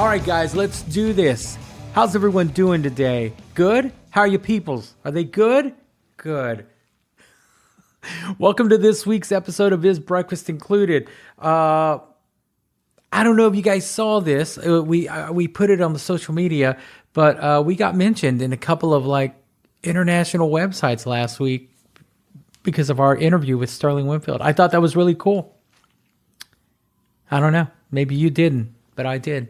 All right, guys, let's do this. How's everyone doing today? Good? How are you peoples? Are they good? Good. Welcome to this week's episode of Is Breakfast Included? I don't know if you guys saw this. We put it on the social media, but we got mentioned in a couple of international websites last week because of our interview with Sterling Winfield. I thought that was really cool. I don't know. Maybe you didn't, but I did.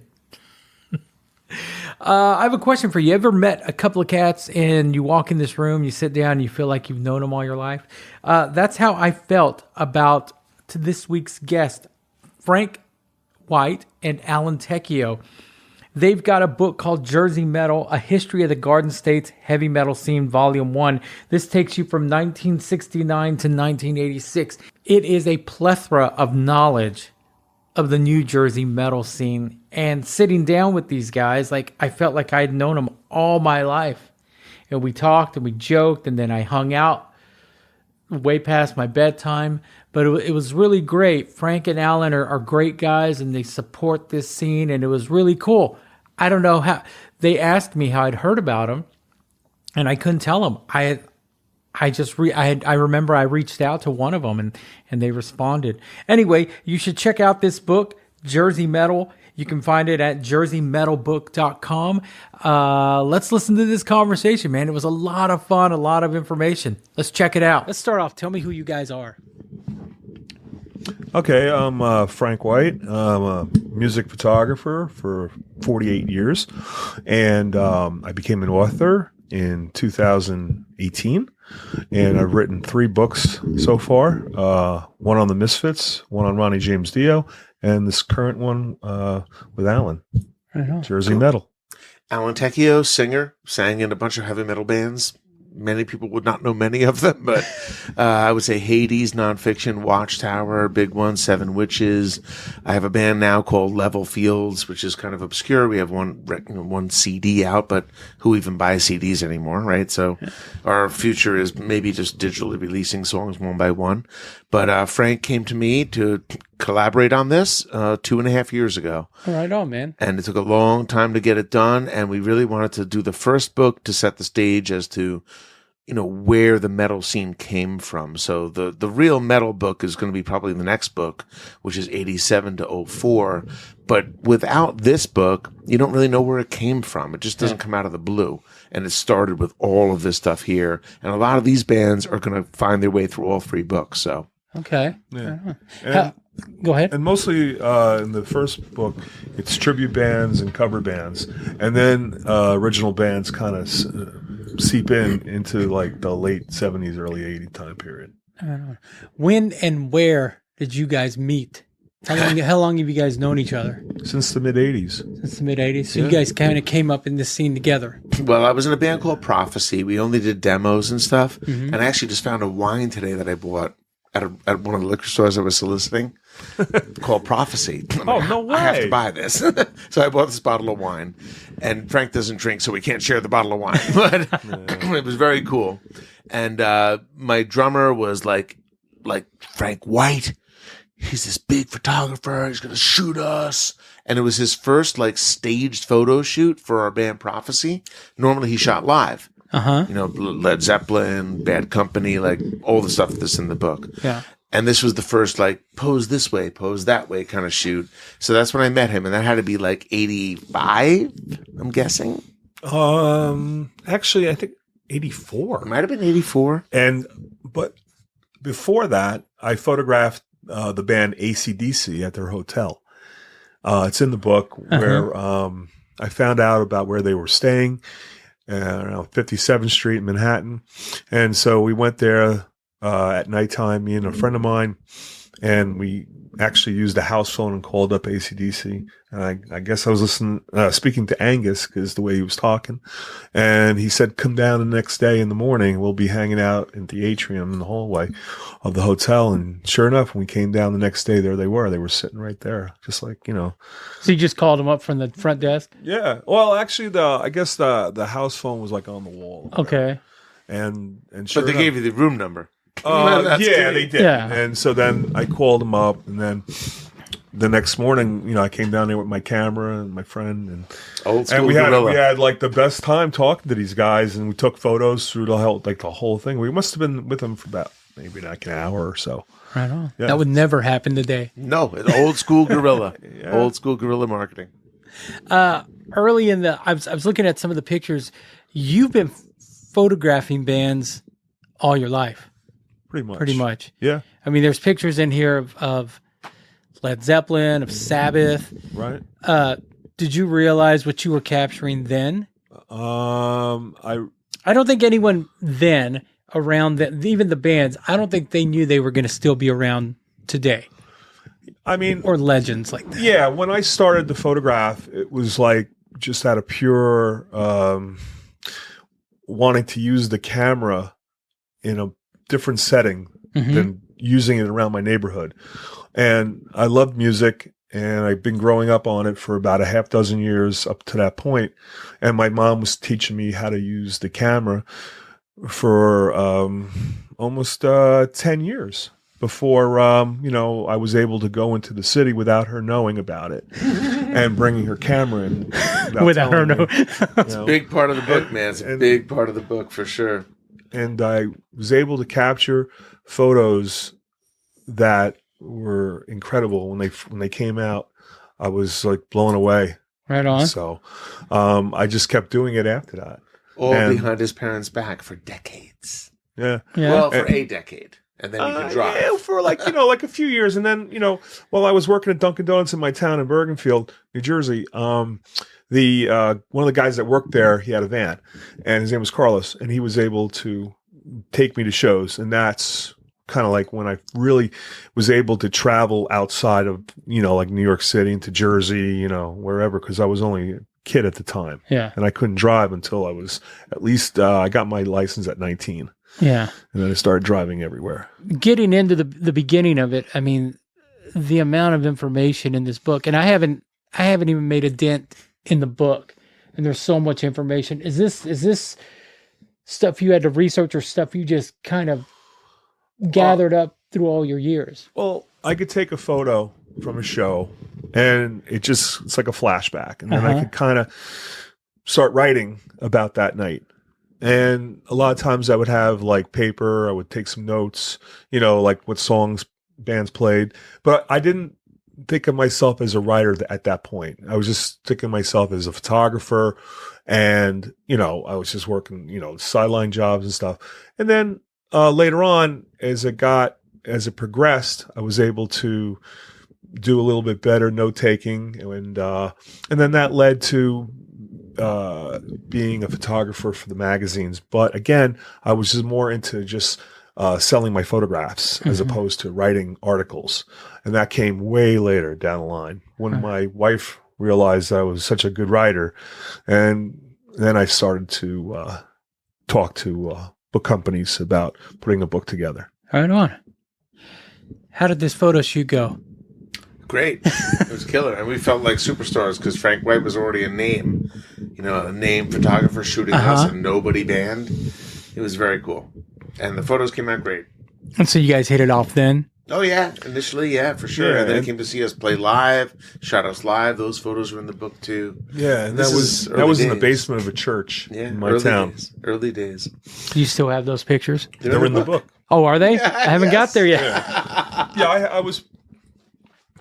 I have a question for you. Ever met a couple of cats and you walk in this room, you sit down, and you feel like you've known them all your life? That's how I felt about this week's guest, Frank White and Alan Tecchio. They've got a book called Jersey Metal, A History of the Garden State's Heavy Metal Scene, Volume 1. This takes you from 1969 to 1986. It is a plethora of knowledge of the New Jersey metal scene. And sitting down with these guys, I felt like I'd known them all my life. And we talked and we joked, and then I hung out way past my bedtime. But it was really great. Frank and Alan are great guys, and they support this scene, and it was really cool. I don't know how. They asked me how I'd heard about them, and I couldn't tell them. I remember I reached out to one of them, and they responded. Anyway, you should check out this book, Jersey Metal. You can find it at jerseymetalbook.com. Let's listen to this conversation, man. It was a lot of fun, a lot of information. Let's check it out. Let's start off. Tell me who you guys are. Okay, I'm Frank White. I'm a music photographer for 48 years, and I became an author in 2018, and I've written 3 books so far, one on the Misfits, one on Ronnie James Dio, and this current one with Alan, Jersey Metal. Alan Tecchio, singer, sang in a bunch of heavy metal bands. Many people would not know many of them, but I would say Hades, Nonfiction, Watchtower, big one, Seven Witches. I have a band now called Level Fields, which is kind of obscure. We have one CD out, but who even buys CDs anymore, right? So our future is maybe just digitally releasing songs one by one. But Frank came to me to collaborate on this 2.5 years ago. Right on, man. And it took a long time to get it done, and we really wanted to do the first book to set the stage as to, where the metal scene came from. So the real metal book is going to be probably the next book, which is 87 to 04. But without this book, you don't really know where it came from. It just doesn't come out of the blue. And it started with all of this stuff here. And a lot of these bands are going to find their way through all 3 books. So. Okay. Yeah. Go ahead. And mostly in the first book, it's tribute bands and cover bands. And then original bands kind of seep into the late 70s, early 80s time period. When and where did you guys meet? How long have you guys known each other? Since the mid-80s. Since the mid-80s? So you guys kind of came up in this scene together. Well, I was in a band called Prophecy. We only did demos and stuff. Mm-hmm. And I actually just found a wine today that I bought at one of the liquor stores I was soliciting called Prophecy. No way. I have to buy this. So I bought this bottle of wine. And Frank doesn't drink, so we can't share the bottle of wine. But it was very cool. And my drummer was like Frank White. He's this big photographer. He's going to shoot us. And it was his first staged photo shoot for our band Prophecy. Normally he shot live. Led Zeppelin, Bad Company, all the stuff that's in the book. Yeah. And this was the first pose this way, pose that way kind of shoot. So that's when I met him, and that had to be 85, I'm guessing. Actually, I think 84. It might have been 84. But before that, I photographed the band AC/DC at their hotel. It's in the book where I found out about where they were staying. 57th Street in Manhattan. And so we went there at nighttime, me and a friend of mine, and we actually used a house phone and called up AC/DC. And I guess I was speaking to Angus because the way he was talking. And he said, come down the next day in the morning. We'll be hanging out in the atrium in the hallway of the hotel. And sure enough, when we came down the next day, there they were. They were sitting right there, just So you just called them up from the front desk? Yeah. Well, actually, I guess the house phone was on the wall. Okay. And sure But they gave you the room number. Yeah, they did. Yeah. And so then I called them up, and then the next morning, I came down there with my camera and my friend, and Old school we gorilla. had like the best time talking to these guys, and we took photos through the whole thing. We must have been with them for about maybe like an hour or so. Right on. Yeah. That would never happen today. No, an old school gorilla. Yeah. Old school gorilla marketing. Early in I was looking at some of the pictures. You've been photographing bands all your life. Pretty much. Yeah. I mean, there's pictures in here of Led Zeppelin, of Sabbath. Right. Did you realize what you were capturing then? I don't think anyone then around even the bands, I don't think they knew they were going to still be around today. I mean, or legends like that. Yeah, when I started to photograph, it was like just out of pure wanting to use the camera in a different setting than using it around my neighborhood. And I loved music, and I've been growing up on it for about a half dozen years up to that point. And my mom was teaching me how to use the camera for almost 10 years before, I was able to go into the city without her knowing about it and bringing her camera in. Without her knowing. It's a big part of the book, man. It's a big part of the book for sure. And I was able to capture photos that were incredible when they came out. I was like blown away. Right on. So I just kept doing it after that. All behind his parents' back for decades. Yeah. Well, for a decade. And then you can drive. Yeah, for like a few years. And then, while I was working at Dunkin' Donuts in my town in Bergenfield, New Jersey, one of the guys that worked there, he had a van, and his name was Carlos, and he was able to take me to shows. And that's kind of like when I really was able to travel outside of, like New York City into Jersey, wherever, because I was only a kid at the time. Yeah. And I couldn't drive until I was at least, I got my license at 19. Yeah. And then I started driving everywhere. Getting into the beginning of it, I mean, the amount of information in this book, and I haven't even made a dent in the book, and there's so much information. Is this stuff you had to research, or stuff you just kind of gathered up through all your years? Well, I could take a photo from a show, and it's like a flashback, and then I could kind of start writing about that night. And a lot of times I would have like paper, I would take some notes, like what songs bands played. But I didn't think of myself as a writer at that point. I was just thinking of myself as a photographer, and, I was just working, sideline jobs and stuff. And then later on, as it progressed, I was able to do a little bit better note taking. And then that led to being a photographer for the magazines. But again, I was just more into just selling my photographs as opposed to writing articles. And that came way later down the line when my wife realized I was such a good writer. And then I started to talk to book companies about putting a book together. Right on. How did this photo shoot go? Great. It was killer. And we felt like superstars because Frank White was already a name photographer shooting us, and nobody banned. It was very cool. And the photos came out great. And so you guys hit it off then? Oh, yeah. Initially, yeah, for sure. Yeah, and then he came to see us play live, shot us live. Those photos were in the book, too. Yeah, and that was in the basement of a church in my town. Early days. Do you still have those pictures? They're in the book. Oh, are they? I haven't got there yet. Yeah, I was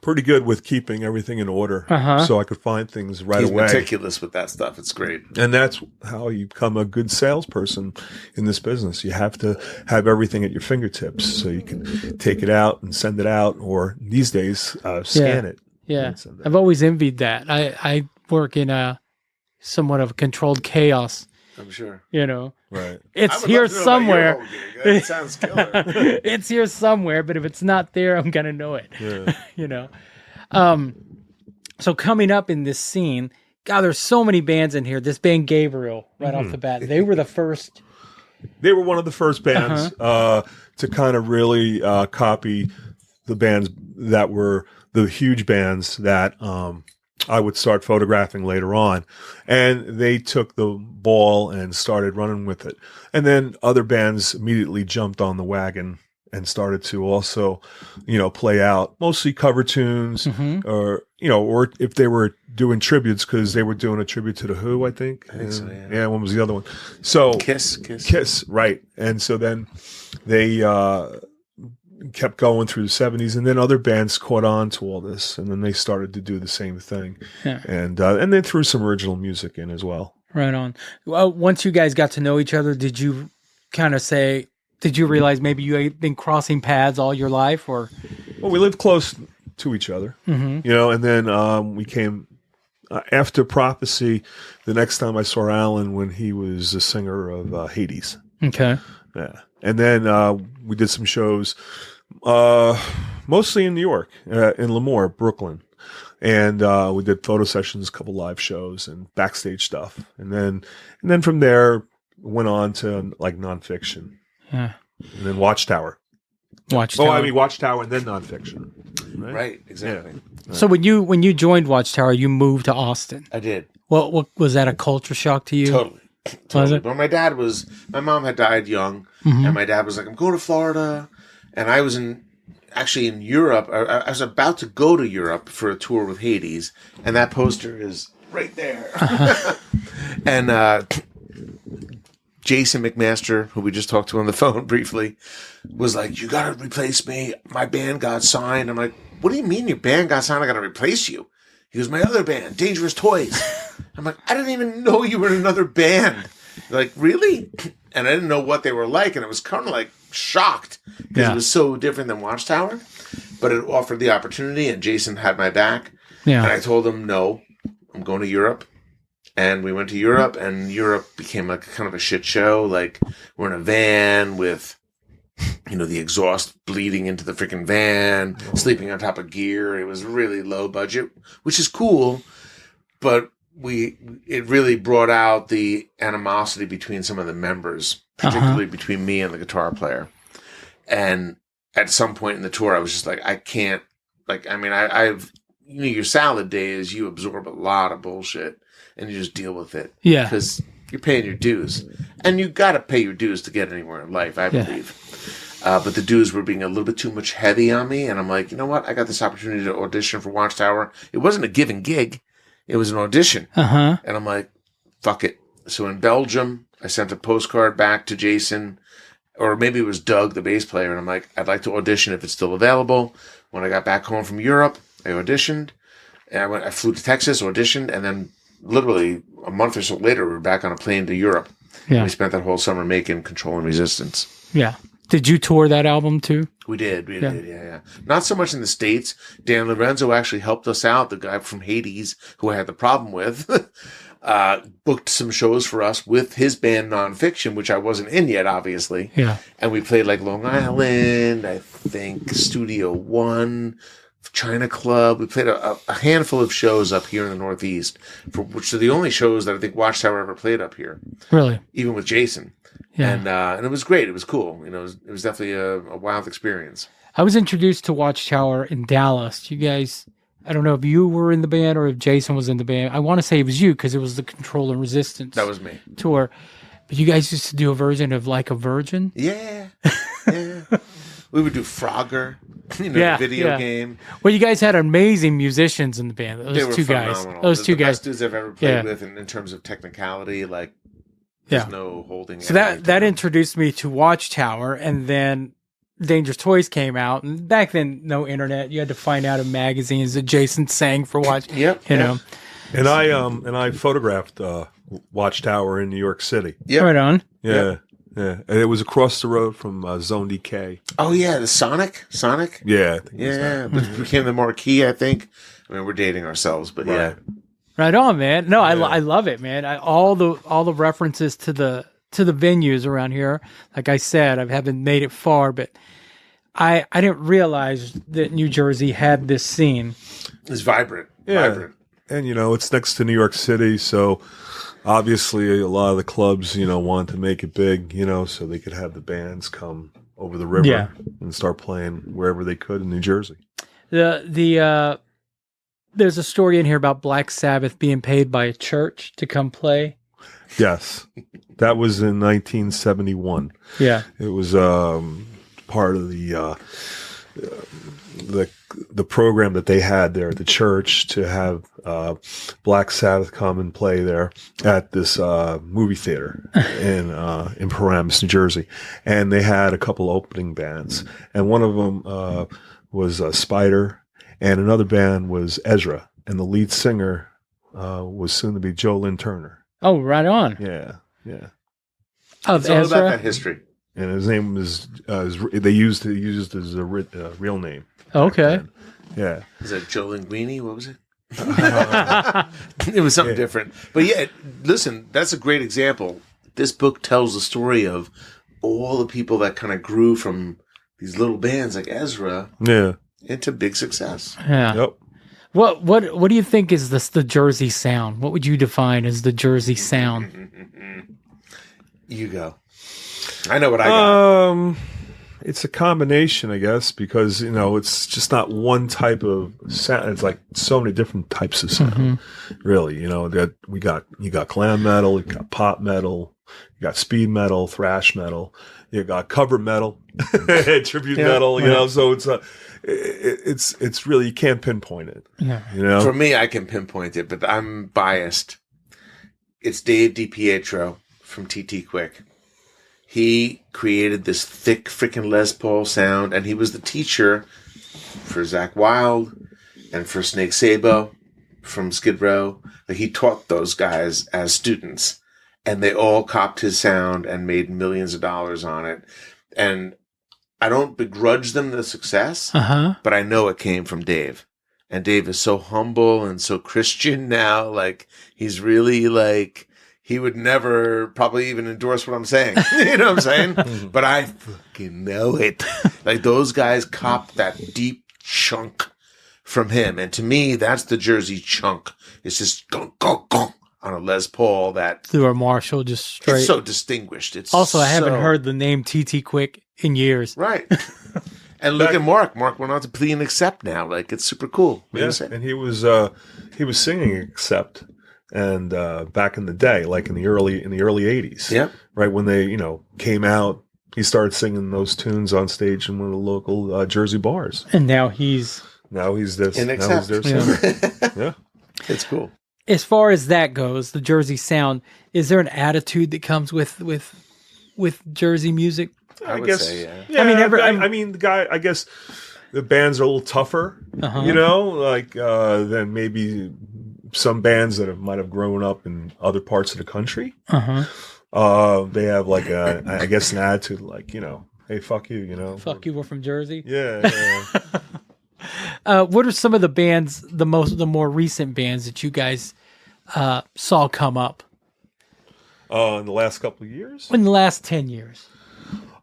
pretty good with keeping everything in order, so I could find things right away. He's meticulous with that stuff. It's great. And that's how you become a good salesperson in this business. You have to have everything at your fingertips so you can take it out and send it out, or these days, scan it. Yeah. I've always envied that. I work in a somewhat of a controlled chaos. I'm sure. Right. It's here somewhere. It sounds killer. It's here somewhere, but if it's not there, I'm going to know it. Yeah. So coming up in this scene, God, there's so many bands in here. This band Gabriel, right off the bat, they were the first. They were one of the first bands to kind of really copy the bands that were the huge bands that I would start photographing later on. And they took the ball and started running with it. And then other bands immediately jumped on the wagon and started to also, play out mostly cover tunes, or if they were doing tributes, because they were doing a tribute to the Who, I think. I think so, yeah. Yeah, one was the other one. So Kiss, right? And so then they kept going through the 70s, and then other bands caught on to all this, and then they started to do the same thing, and they threw some original music in as well. Right on. Well, once you guys got to know each other, did you kind of say? Did you realize maybe you had been crossing paths all your life, or? Well, we lived close to each other, and then we came after Prophecy. The next time I saw Alan, when he was the singer of Hades. Okay. Yeah, and then we did some shows, mostly in New York, in Lemoore, Brooklyn, and we did photo sessions, a couple live shows, and backstage stuff, and then from there went on to like nonfiction. Yeah. And then Watchtower. Watchtower and then nonfiction. Right, exactly. Yeah. So when you joined Watchtower, you moved to Austin. I did. What was that a culture shock to you? Totally. Was it? But my mom had died young, and my dad was like, I'm going to Florida. And I was actually in Europe. I was about to go to Europe for a tour with Hades, and that poster is right there. And Jason McMaster, who we just talked to on the phone briefly, was like, you got to replace me. My band got signed. I'm like, what do you mean your band got signed? I got to replace you. He goes, my other band, Dangerous Toys. I'm like, I didn't even know you were in another band. They're like, really? And I didn't know what they were like. And I was kind of like shocked because it was so different than Watchtower. But it offered the opportunity, and Jason had my back. Yeah. And I told him, no, I'm going to Europe. And we went to Europe, and Europe became like kind of a shit show. Like, we're in a van with, the exhaust bleeding into the freaking van, sleeping on top of gear. It was really low budget, which is cool, but it really brought out the animosity between some of the members, particularly between me and the guitar player. And at some point in the tour, I was just like, I can't, I've your salad days, you absorb a lot of bullshit. And you just deal with it. Yeah. Because you're paying your dues. And you got to pay your dues to get anywhere in life, I believe. But the dues were being a little bit too much heavy on me. And I'm like, you know what? I got this opportunity to audition for Watchtower. It wasn't a given gig. It was an audition. And I'm like, fuck it. So in Belgium, I sent a postcard back to Jason. Or maybe it was Doug, the bass player. And I'm like, I'd like to audition if it's still available. When I got back home from Europe, I auditioned. And I flew to Texas, auditioned, and then literally a month or so later, we were back on a plane to Europe. Yeah. We spent that whole summer making Control and Resistance. Yeah. Did you tour that album too? We did. Yeah. Not so much in the States. Dan Lorenzo actually helped us out, the guy from Hades, who I had the problem with, booked some shows for us with his band Nonfiction, which I wasn't in yet, obviously. Yeah. And we played like Long Island, I think Studio One, China Club. We played a handful of shows up here in the Northeast, which are the only shows that I think Watchtower ever played up here. Really? Even with Jason. Yeah. And it was great. It was cool. It was definitely a wild experience. I was introduced to Watchtower in Dallas. You guys, I don't know if you were in the band or if Jason was in the band. I want to say it was you because it was the Control and Resistance. That was me. Tour. But you guys used to do a version of Like a Virgin? Yeah. We would do Frogger, the video game. Well, you guys had amazing musicians in the band. Those two guys. Those two guys. Best dudes I've ever played with in terms of technicality. Like, there's no holding. So that introduced me to Watchtower, and then Dangerous Toys came out. And back then, no internet. You had to find out in magazines that Jason sang for Watch. And I photographed Watchtower in New York City. Yeah, right on. Yeah. Yeah, and it was across the road from Zone DK. Oh yeah, the Sonic. Yeah, which became the Marquee. I think. I mean, we're dating ourselves, but yeah. Right on, man. No, I love it, man. All the references to the venues around here. Like I said, I haven't made it far, but I didn't realize that New Jersey had this scene. It's vibrant. Yeah, vibrant. And it's next to New York City, so. Obviously, a lot of the clubs, wanted to make it big, so they could have the bands come over the river and start playing wherever they could in New Jersey. There's a story in here about Black Sabbath being paid by a church to come play. Yes, that was in 1971. Yeah, it was part of the program that they had there at the church to have Black Sabbath come and play there at this movie theater in Paramus, New Jersey, and they had a couple opening bands, and one of them was Spider, and another band was Ezra, and the lead singer was soon to be Joe Lynn Turner. Oh, right on. Yeah, yeah. Of It's all Ezra. about that history. And his name was they used his real name. Okay. Yeah. Is that Joe Linguini? What was it? It was something different. But yeah, listen, that's a great example. This book tells the story of all the people that kind of grew from these little bands like Ezra Yeah. into big success. Yeah. Yep. What do you think is the Jersey sound? What would you define as the Jersey sound? You go. I know what I got. It's a combination, I guess, because it's just not one type of sound. It's like so many different types of sound. Really, that you got glam metal, you got pop metal, you got speed metal, thrash metal, you got cover metal, tribute metal. So it's really, you can't pinpoint it. Yeah. For me, I can pinpoint it, but I'm biased. It's Dave DiPietro from TT Quick. He created this thick freaking Les Paul sound, and he was the teacher for Zach Wilde and for Snake Sabo from Skid Row. Like, he taught those guys as students, and they all copped his sound and made millions of dollars on it. And I don't begrudge them the success, but I know it came from Dave. And Dave is so humble and so Christian now. Like, he's really like... He would never probably even endorse what I'm saying. You know what I'm saying? But I fucking know it. Like, those guys copped that deep chunk from him. And to me, that's the Jersey chunk. It's just gong, gong, gong on a Les Paul that... Through a Marshall, just straight. It's so distinguished. It's also, I haven't so- heard the name TT Quick in years. Right. And look at Mark. Mark went on to Plea and Accept now. Like, it's super cool. What do you say? And he was singing Accept. And back in the day, like in the early 80s, right when they came out, he started singing those tunes on stage in one of the local Jersey bars. And now he's this. In Now Accept. he's their singer. Yeah, It's cool. as far as that goes, the Jersey sound. Is there an attitude that comes with Jersey music? I would guess. say, yeah. Yeah, I I mean, the guy. I guess the bands are a little tougher, than maybe some bands that might have grown up in other parts of the country. They have like I guess an attitude like, hey, fuck you, Fuck you, we're from Jersey. Yeah. What are some of the bands, the more recent bands that you guys saw come up In the last couple of years? in the last 10 years?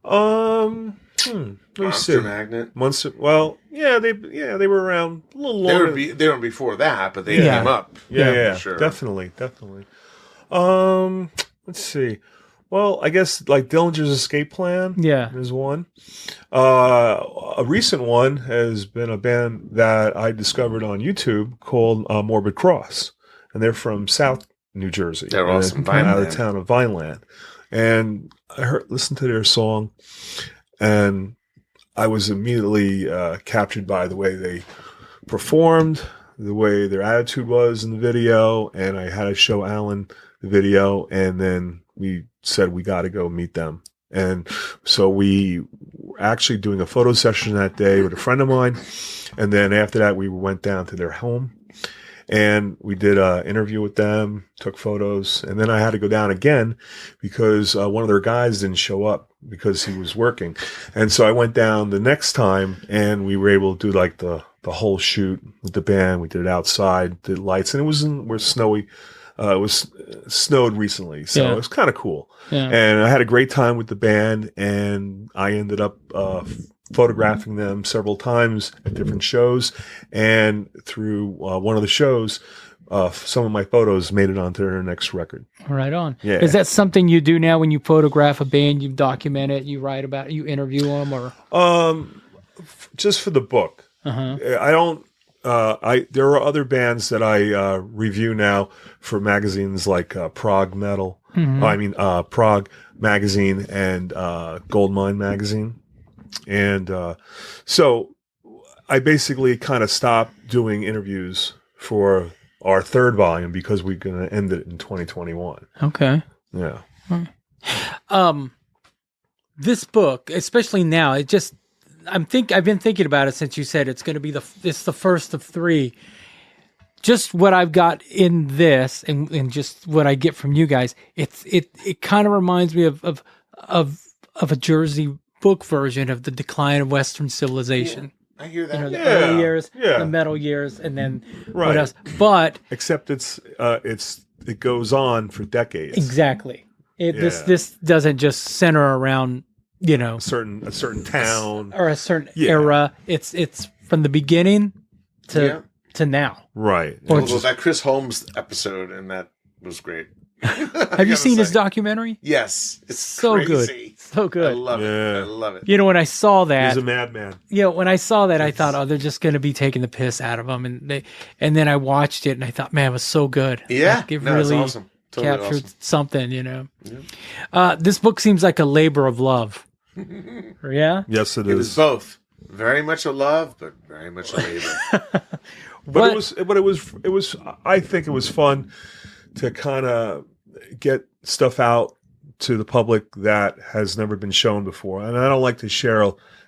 Let me see. Monster Magnet. Monster. Well, they were around a little longer. They were before that, but they Yeah. came up. Yeah, for sure. definitely. Let's see. Well, I guess like Dillinger's Escape Plan. Yeah. is one. A recent one has been a band that I discovered on YouTube called Morbid Cross, and they're from South New Jersey. They're awesome. Out of Vineland. the town of Vineland, and I listened to their song, and I was immediately captured by the way they performed, the way their attitude was in the video, and I had to show Alan the video, and then we said we got to go meet them. And so we were actually doing a photo session that day with a friend of mine, and then after that we went down to their home, and we did an interview with them, took photos, and then I had to go down again because one of their guys didn't show up because he was working. And so I went down the next time, and we were able to do like the whole shoot with the band. We did it outside, did lights, and we're snowy. It was snowed recently, so it was kind of cool. Yeah. And I had a great time with the band, and I ended up photographing them several times at different shows. And through one of the shows, some of my photos made it onto their next record. Right on. Yeah. Is that something you do now when you photograph a band? You document it, you write about it, you interview them, or? Just for the book. I don't. There are other bands that I review now for magazines like Prog Metal. Prog Magazine and Goldmine Magazine. And so I basically kind of stopped doing interviews for our third volume because we're going to end it in 2021. Okay. Yeah. This book, especially now, I've been thinking about it since you said it's going to be it's the first of three. Just what I've got in this and just what I get from you guys, it kind of reminds me of a Jersey book version of the decline of Western civilization. I hear that. You know, the Yeah, early years, yeah. the metal years, and then Right. what else? But Except it goes on for decades. exactly, Yeah. this doesn't just center around A certain town. or a certain Yeah. era. It's from the beginning to now. Right. Or Although that Chris Holmes episode and that was great. Have you seen his documentary? Yes, it's So crazy. good, so I good. love it. Yeah. I love it. You know, when I saw that, He's a madman. when I saw that, I thought, oh, they're just going to be taking the piss out of him, and then I watched it, and I thought, man, it was so good. Yeah, Like, it no, it's really awesome. Totally captured awesome. something. This book seems like a labor of love. Yeah. Yes, It is both very much a love, but very much a labor. But it was. I think it was fun to kind of get stuff out to the public that has never been shown before. And I don't like to share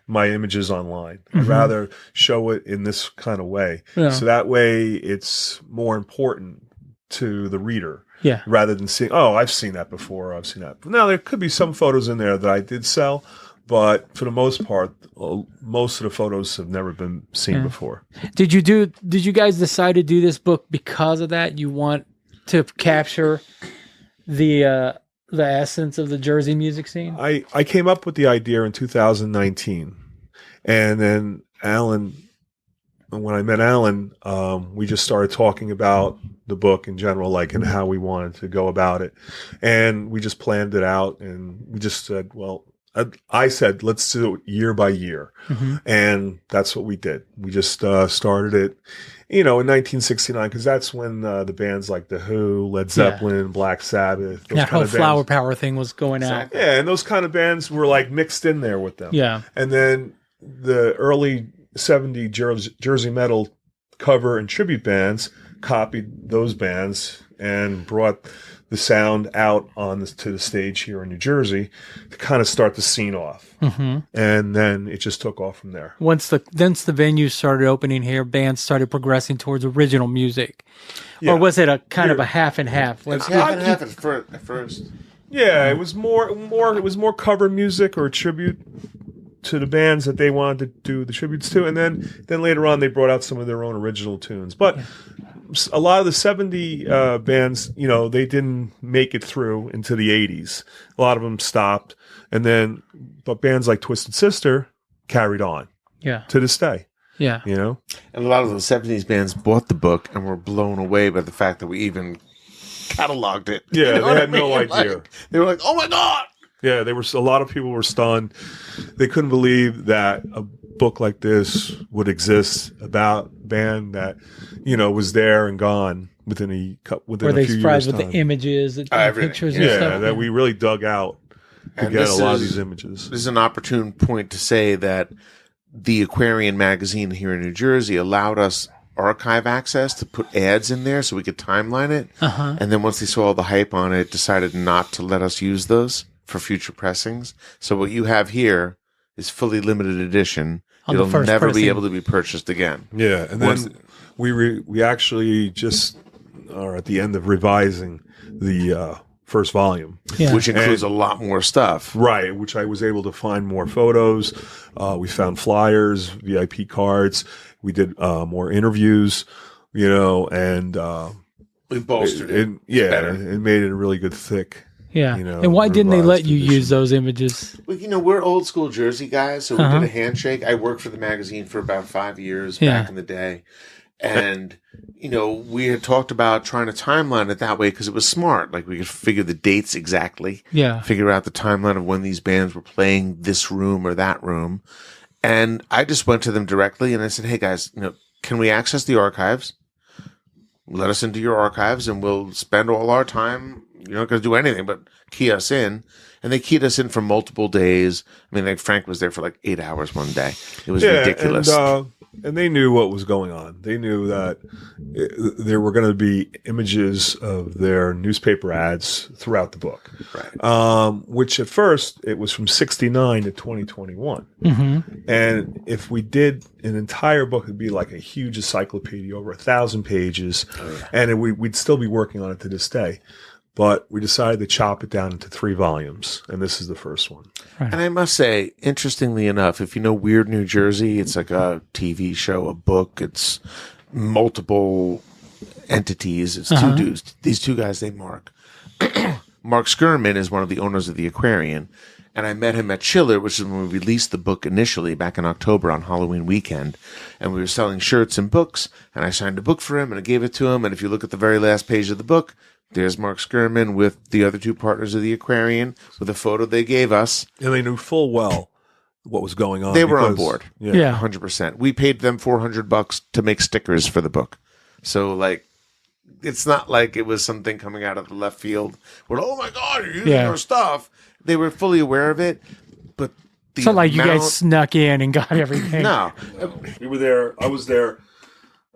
my images online. I'd rather show it in this kind of way. Yeah. So that way it's more important to the reader. Yeah. Rather than seeing, oh, I've seen that before. I've seen that. Now, there could be some photos in there that I did sell, but for the most part, most of the photos have never been seen before. Did you guys decide to do this book because of that? You want to capture the essence of the Jersey music scene? I came up with the idea in 2019, and then when I met Alan, we just started talking about the book in general, like, and how we wanted to go about it, and we just planned it out, and we just said, well, I said, let's do it year by year, and that's what we did. We just started it, in 1969, because that's when the bands like The Who, Led Zeppelin, Black Sabbath, those That kind whole of flower bands. power thing was going out. Exactly. Yeah, and those kind of bands were like mixed in there with them. Yeah. And then the early 70 Jersey metal cover and tribute bands copied those bands and brought the sound out to the stage here in New Jersey to kind of start the scene off. And then it just took off from there. Once the venues started opening here, bands started progressing towards original music. Yeah. Or was it a kind of a half and half? It's half and half at first. Yeah, it was more cover music or tribute to the bands that they wanted to do the tributes to, and then later on they brought out some of their own original tunes. But a lot of the 70 bands, they didn't make it through into the 80s. A lot of them stopped, but bands like Twisted Sister carried on Yeah. to this day. Yeah. And a lot of the 70s bands bought the book and were blown away by the fact that we even cataloged it. Yeah, You know they what had I mean? no idea. Like, they were like, oh my God. Yeah, a lot of people were stunned. They couldn't believe that a book like this would exist about a band that, was there and gone within a Were they few surprised years' with time. the images and Everything. pictures and Yeah, stuff? that we really dug out to And get a this lot of is- these images. This is an opportune point to say that the Aquarian magazine here in New Jersey allowed us archive access to put ads in there so we could timeline it. And then once they saw all the hype on it, decided not to let us use those for future pressings. So what you have here is fully limited edition. On the It'll first never pressing. be able to be purchased again. Yeah, and then Once- we actually just are at the end of revising the first volume. Yeah. Which includes a lot more stuff. Right, which I was able to find more photos. We found flyers, VIP cards. We did more interviews, and We bolstered it. better. it made it a really good thick. Yeah. you know, And why didn't they let revised you edition. use those images? Well, we're old school Jersey guys, so we did a handshake. I worked for the magazine for about 5 years back in the day. And, we had talked about trying to timeline it that way because it was smart. Like we could figure the dates exactly. Yeah. Figure out the timeline of when these bands were playing this room or that room. And I just went to them directly and I said, hey guys, can we access the archives? Let us into your archives and we'll spend all our time you're not going to do anything but key us in. And they keyed us in for multiple days. I mean, like Frank was there for like 8 hours one day. It was ridiculous. And they knew what was going on. They knew that there were going to be images of their newspaper ads throughout the book. Right. Which at first it was from 69 to 2021. And if we did an entire book, it'd be like a huge encyclopedia, over 1,000 pages. And we'd still be working on it to this day. But we decided to chop it down into 3 volumes, and this is the first one. And I must say, interestingly enough, if you know Weird New Jersey, it's like a TV show, a book. It's multiple entities. It's 2 dudes. These 2 guys named Mark. Mark Skirman is one of the owners of the Aquarian, and I met him at Chiller, which is when we released the book initially back in October on Halloween weekend. And we were selling shirts and books, and I signed a book for him, and I gave it to him. And if you look at the very last page of the book, there's Mark Skirman with the other 2 partners of the Aquarian with a photo they gave us. And they knew full well what was going on. They were on board. Yeah. 100%. We paid them $400 to make stickers for the book. So, like, it's not like it was something coming out of the left field where, oh my God, you're using our stuff. They were fully aware of it, but it's not like you guys snuck in and got everything. No. We were there. I was there,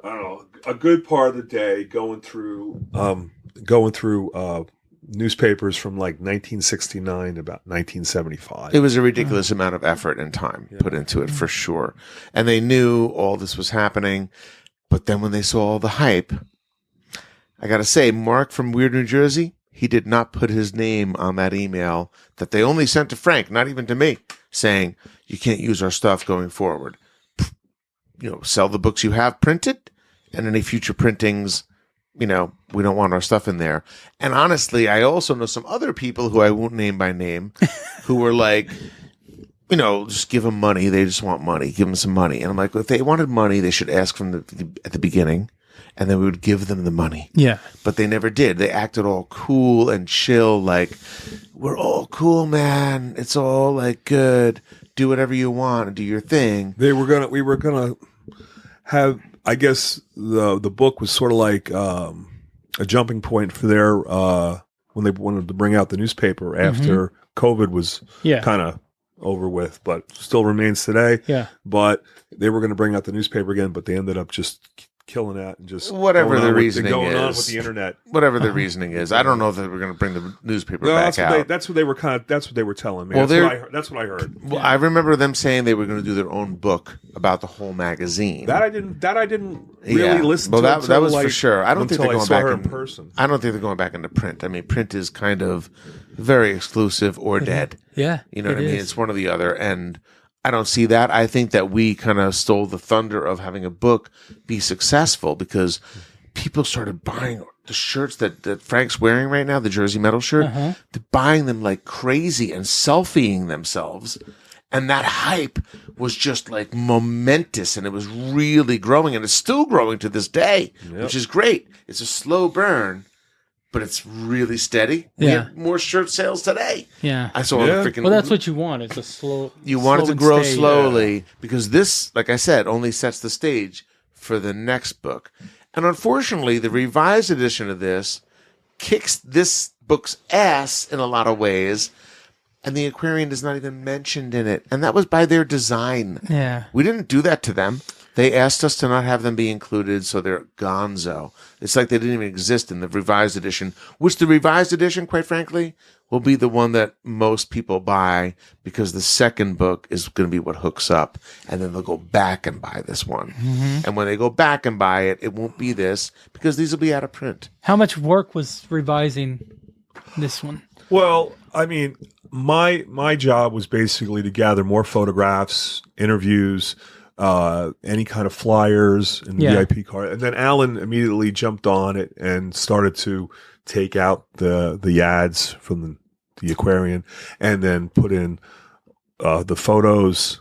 I don't know, a good part of the day going through newspapers from like 1969 to about 1975. It was a ridiculous amount of effort and time put into it for sure. And they knew all this was happening. But then when they saw all the hype, I got to say, Mark from Weird New Jersey, he did not put his name on that email that they only sent to Frank, not even to me, saying, you can't use our stuff going forward. Sell the books you have printed, and any future printings, we don't want our stuff in there. And honestly, I also know some other people who I won't name by name who were like, just give them money. They just want money. Give them some money. And I'm like, if they wanted money, they should ask at the beginning, and then we would give them the money. Yeah. But they never did. They acted all cool and chill, like, we're all cool, man. It's all like good. Do whatever you want and do your thing. We were gonna have, I guess the book was sort of like a jumping point for their when they wanted to bring out the newspaper after COVID was kind of over with, but still remains today. Yeah. But they were going to bring out the newspaper again, but they ended up just killing that and just whatever the reasoning going is on with the internet. Whatever the reasoning is, I don't know if they were going to bring the newspaper back out. That's what they were telling me. Well, that's what I heard. Well, I remember them saying they were going to do their own book about the whole magazine. That I didn't really listen to. Well, that was for sure. I don't think they're going back in person. I don't think they're going back into print. I mean, print is kind of very exclusive or dead. Yeah, you know what I mean. It's one or the other, and I don't see that. I think that we kind of stole the thunder of having a book be successful because people started buying the shirts that Frank's wearing right now, the Jersey Metal shirt. They're buying them like crazy and selfieing themselves. And that hype was just like momentous, and it was really growing, and it's still growing to this day, which is great. It's a slow burn, but it's really steady. We had more shirt sales today. Yeah. I saw the freaking... Well, that's what you want. It's a slow... You want it to grow slowly because this, like I said, only sets the stage for the next book. And unfortunately, the revised edition of this kicks this book's ass in a lot of ways, and the Aquarian is not even mentioned in it. And that was by their design. Yeah. We didn't do that to them. They asked us to not have them be included, so they're gonzo. It's like they didn't even exist in the revised edition, which the revised edition, quite frankly, will be the one that most people buy because the second book is going to be what hooks up, and then they'll go back and buy this one. And when they go back and buy it, it won't be this because these will be out of print. How much work was revising this one? Well, I mean, my job was basically to gather more photographs, interviews, any kind of flyers and VIP card. And then Alan immediately jumped on it and started to take out the ads from the Aquarian and then put in the photos,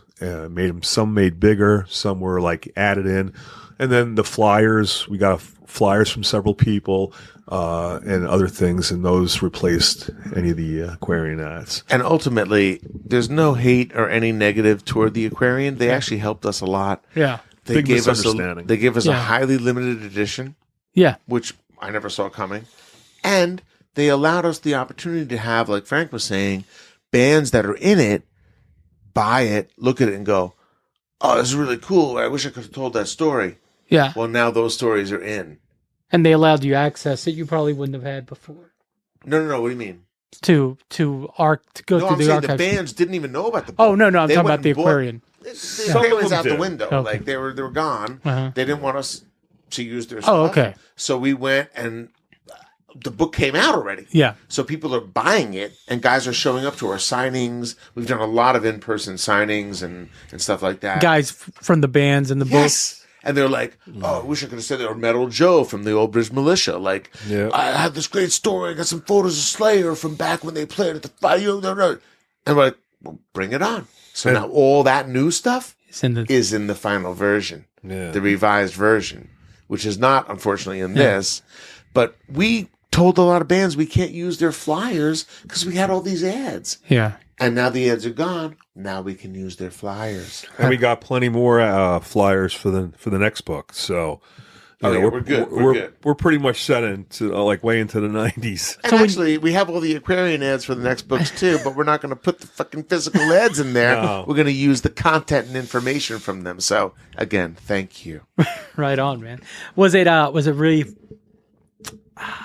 some made bigger, some were like added in. And then the flyers, we got flyers from several people and other things, and those replaced any of the Aquarian ads. And ultimately, there's no hate or any negative toward the Aquarian. They actually helped us a lot. Yeah. They Big gave misunderstanding. They gave us a highly limited edition, Yeah. which I never saw coming. And they allowed us the opportunity to have, like Frank was saying, bands that are in it, buy it, look at it and go, oh, this is really cool. I wish I could have told that story. Yeah. Well, now those stories are in. And they allowed you access that you probably wouldn't have had before. No. What do you mean? To go through I'm the saying archives. the bands didn't even know about the book. Oh, no, I'm They talking went about the and bought- aquarium. The aquarium's out the window. Okay. Like they were gone. Uh-huh. They didn't want us to use their stuff. Oh, okay. So we went and the book came out already. Yeah. So people are buying it and guys are showing up to our signings. We've done a lot of in-person signings and stuff like that. Guys from the bands and the books. Yes. And they're like, oh, I wish I could have said that. Or Metal Joe from the Old British Militia. Like, Yeah. I have this great story. I got some photos of Slayer from back when they played at the fire. And we're like, well, bring it on. So now all that new stuff is in the final version, the revised version, which is not, unfortunately, in this. But we told a lot of bands we can't use their flyers because we had all these ads. Yeah. And now the ads are gone. Now we can use their flyers. And we got plenty more flyers for the next book. So we're good. We're good. We're pretty much set into way into the 90s. And actually, we have all the Aquarian ads for the next books too, but we're not going to put the fucking physical ads in there. No. We're going to use the content and information from them. So again, thank you. Right on, man. Was it really,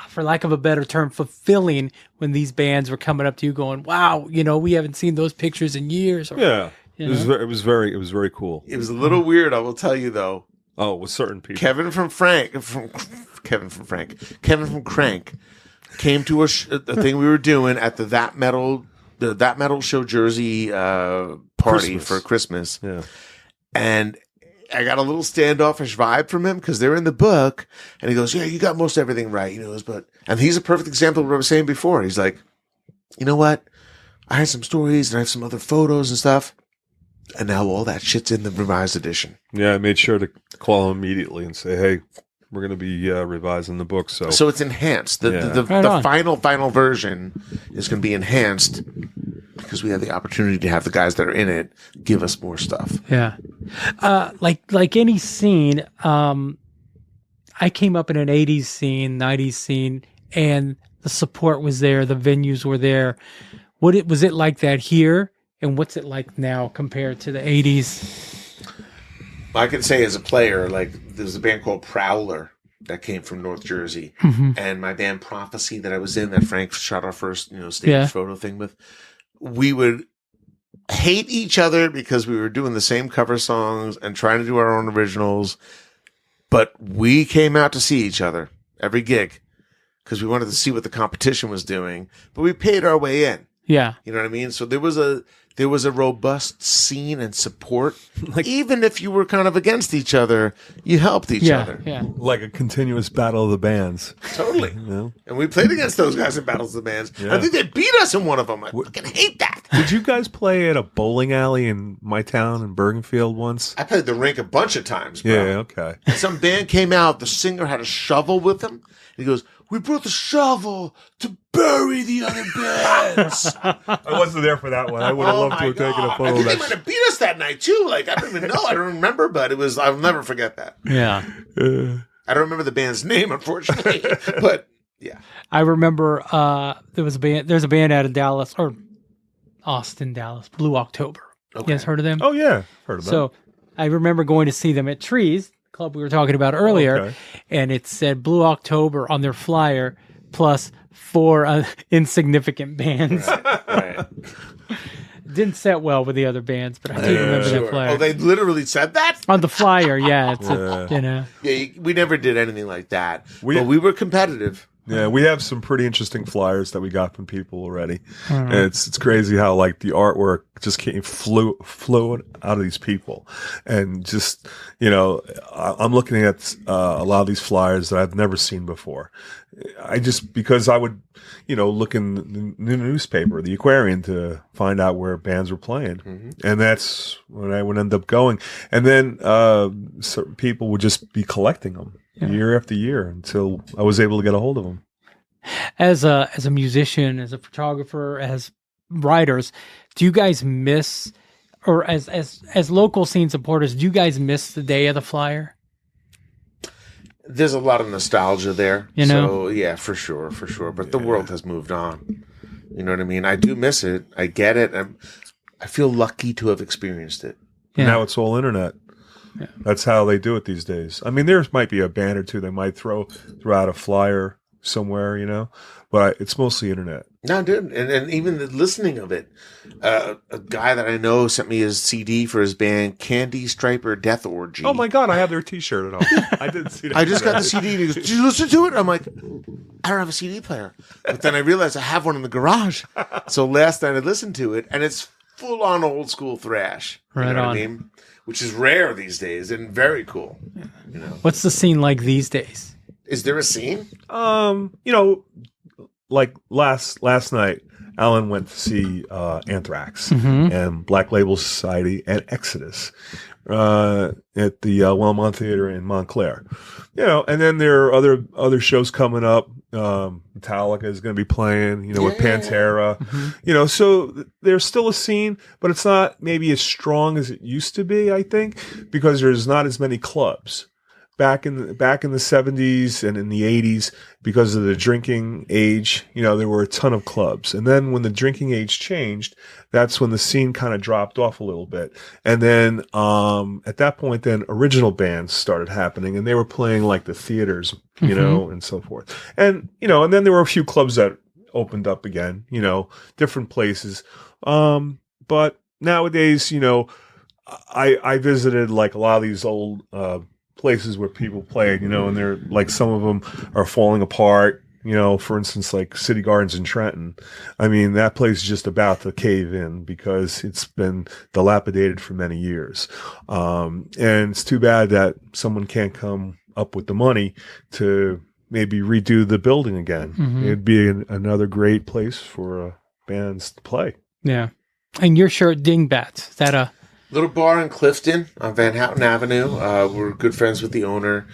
for lack of a better term, fulfilling when these bands were coming up to you going, wow, we haven't seen those pictures in years? Or, Yeah. It was very cool. It was a little weird, I will tell you though. Oh, with certain people. Kevin from Crank came to a thing we were doing at the That Metal Show Jersey party for Christmas. Yeah. And I got a little standoffish vibe from him because they're in the book. And he goes, yeah, you got most everything right. And he's a perfect example of what I was saying before. He's like, you know what? I had some stories and I have some other photos and stuff. And now all that shit's in the revised edition. Yeah, I made sure to call him immediately and say, hey, we're going to be revising the book. So it's enhanced. The Right on. final version is going to be enhanced because we have the opportunity to have the guys that are in it give us more stuff. Yeah. Like any scene, I came up in an 80s scene, 90s scene, and the support was there. The venues were there. Was it like that here? And what's it like now compared to the 80s? I can say as a player, there's a band called Prowler that came from North Jersey. And my band Prophecy that I was in, that Frank shot our first, stage photo thing with, we would hate each other because we were doing the same cover songs and trying to do our own originals. But we came out to see each other every gig because we wanted to see what the competition was doing. But we paid our way in. Yeah. You know what I mean? So there was a robust scene and support. Even if you were kind of against each other, you helped each other. Yeah. like a continuous battle of the bands. Totally. And we played against those guys in Battles of the Bands. Yeah. I think they beat us in one of them. I fucking hate that. Did you guys play at a bowling alley in my town in Bergenfield once? I played the rink a bunch of times, bro. Yeah, okay. Some band came out. The singer had a shovel with him. He goes, we brought the shovel to bury the other bands. I wasn't there for that one. I would have loved to have taken a I photo think of they that. might have beat us that night, too. I don't even know. I don't remember, but I'll never forget that. Yeah. I don't remember the band's name, unfortunately, but yeah. I remember there's a band out of Dallas or Austin, Dallas, Blue October. You guys heard of them? Oh, yeah. Heard of that. So I remember going to see them at Trees, the club we were talking about earlier, Okay. and it said Blue October on their flyer plus 4 insignificant bands. Right. Didn't set well with the other bands, but I do remember that flyer. Oh, they literally said that? On the flyer, yeah. It's Yeah, we never did anything like that. We- but we were competitive. Yeah, we have some pretty interesting flyers that we got from people already. And it's crazy how the artwork just flew out of these people, and just I'm looking at a lot of these flyers that I've never seen before. Because I would look in the newspaper, the Aquarian, to find out where bands were playing, and that's when I would end up going. And then certain people would just be collecting them. Year after year until I was able to get a hold of them. As a musician, as a photographer, as writers, do you guys miss, or as local scene supporters, do you guys miss the day of the flyer? There's a lot of nostalgia there. You know? So, yeah, for sure. But the world has moved on. You know what I mean? I do miss it. I get it. I feel lucky to have experienced it. Yeah. Now it's all internet. Yeah. That's how they do it these days. I mean, there might be a band or two they might throw out a flyer somewhere, you know, but it's mostly internet. No, dude, and even the listening of it. A guy that I know sent me his CD for his band, Candy Striper Death Orgy. Oh my God, I have their T-shirt at home. I didn't see that. I just got the CD. And he goes, "Did you listen to it?" I'm like, "I don't have a CD player," but then I realized I have one in the garage. So last night I listened to it, and it's full on old school thrash. You Right know on. what I mean? Which is rare these days and very cool. You know, What's the scene like these days? is there a scene? You know, like last night, Alan went to see Anthrax and Black Label Society and Exodus at the Wellmont Theater in Montclair. You know, and then there are other shows coming up. Metallica is going to be playing, you know, with Pantera. You know, so there's still a scene, but it's not maybe as strong as it used to be, I think, because there's not as many clubs. Back in the 70s and in the 80s, because of the drinking age, you know, there were a ton of clubs. And then when the drinking age changed, that's when the scene kind of dropped off a little bit. And then at that point, then original bands started happening, and they were playing like the theaters, you know, and so forth. And you know, and then there were a few clubs that opened up again, you know, different places. But nowadays, you know, I visited like a lot of these old places where people played, you know, and they're like, some of them are falling apart, you know, for instance, like City Gardens in Trenton. I mean, that place is just about to cave in because it's been dilapidated for many years. And it's too bad that someone can't come up with the money to maybe redo the building again. It'd be another great place for bands to play. Yeah. And your shirt, Dingbats, is that a... Little bar in Clifton on Van Houten Avenue. We're good friends with the owner.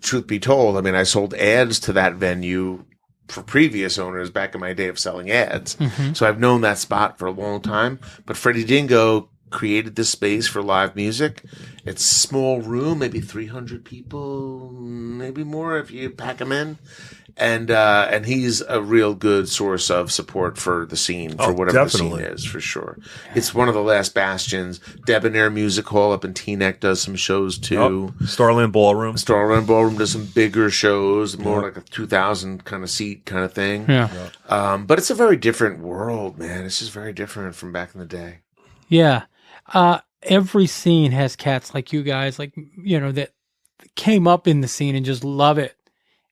Truth be told, I mean, I sold ads to that venue for previous owners back in my day of selling ads. So I've known that spot for a long time. But Freddie Dingo created this space for live music. It's a small room, maybe 300 people, maybe more if you pack them in. And he's a real good source of support for the scene, for whatever definitely. the scene is, for sure. It's one of the last bastions. Debonair Music Hall up in Teaneck does some shows too. Starland Ballroom. Starland Ballroom does some bigger shows, more like a 2,000 kind of seat kind of thing. Yeah. But it's a very different world, man. It's just very different from back in the day. Yeah. Every scene has cats like you guys, like, you know, that came up in the scene and just love it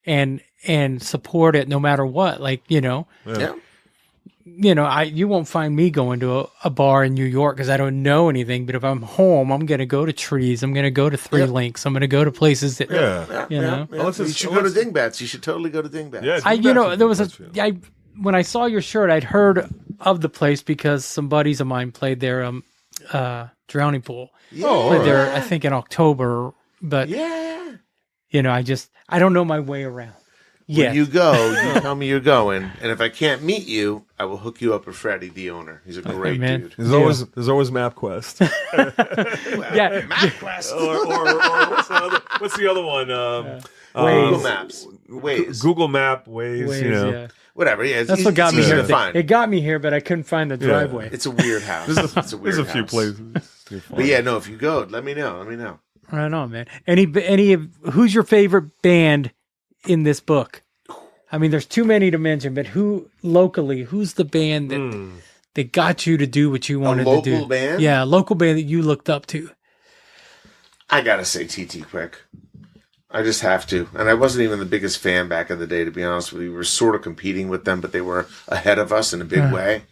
and support it no matter what. Like, you know, Yeah. you know, you won't find me going to a bar in New York because I don't know anything. But if I'm home, I'm going to go to Trees. I'm going to go to Three Links. I'm going to go to places that, you know. Unless You it's- should go to Dingbats. You should totally go to Dingbats. Yeah, You know, Dingbats there was is a good place, when I saw your shirt, I'd heard of the place because some buddies of mine played there, Drowning Pool. Played there, I think, in October. But, you know, I don't know my way around. Yeah. When you go, you tell me you're going, and if I can't meet you, I will hook you up with Freddie, the owner. He's a great man. dude. There's always MapQuest. Yeah. MapQuest. or what's the other one? Google Maps. Waze. Google Map, Waze, Ways, you know. yeah. Whatever. Yeah, That's what got me easy here. to find. It got me here, but I couldn't find the driveway. It's a weird house. It's a weird There's a few house. places. Too far. But yeah, no, if you go, let me know. Right on, man. Who's your favorite band in this book? I mean, there's too many to mention, but who's the band that got you to do what you wanted to do? local band? Yeah, a local band that you looked up to. I gotta say TT Quick. I just have to. And I wasn't even the biggest fan back in the day, to be honest with you. We were sort of competing with them, but they were ahead of us in a big way.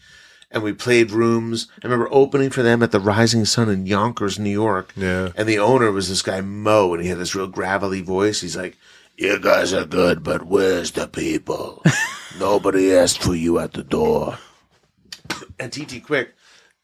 And we played rooms. I remember opening for them at the Rising Sun in Yonkers, New York. Yeah. And the owner was this guy, Mo, and he had this real gravelly voice. He's like, "You guys are good, but where's the people? Nobody asked for you at the door." And TT Quick,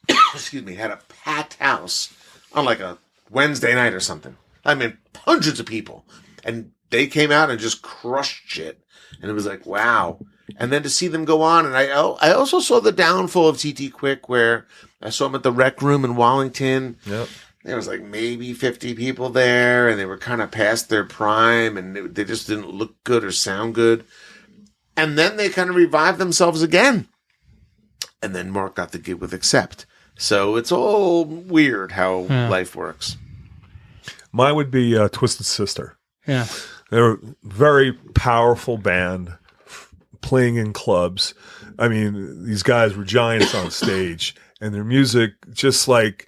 excuse me, had a packed house on like a Wednesday night or something. I mean, hundreds of people. And they came out and just crushed shit. And it was like, wow. And then to see them go on, and I also saw the downfall of TT Quick, where I saw him at the Rec Room in Wallington. Yep. there was like maybe 50 people there, and they were kind of past their prime, and they just didn't look good or sound good. And then they kind of revived themselves again. And then Mark got the gig with Accept. So it's all weird how life works. Mine would be Twisted Sister. Yeah. They're a very powerful band playing in clubs. I mean, these guys were giants on stage, and their music just like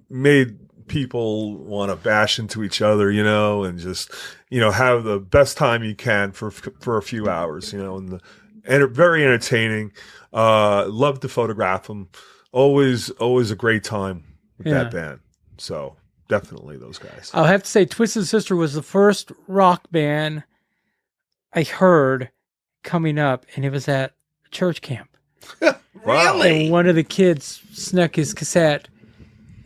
made people want to bash into each other, and just, have the best time you can for a few hours, and very entertaining. Love to photograph them. Always a great time with that band. So definitely those guys. I'll have to say Twisted Sister was the first rock band I heard coming up, and it was at church camp. Really? And one of the kids snuck his cassette,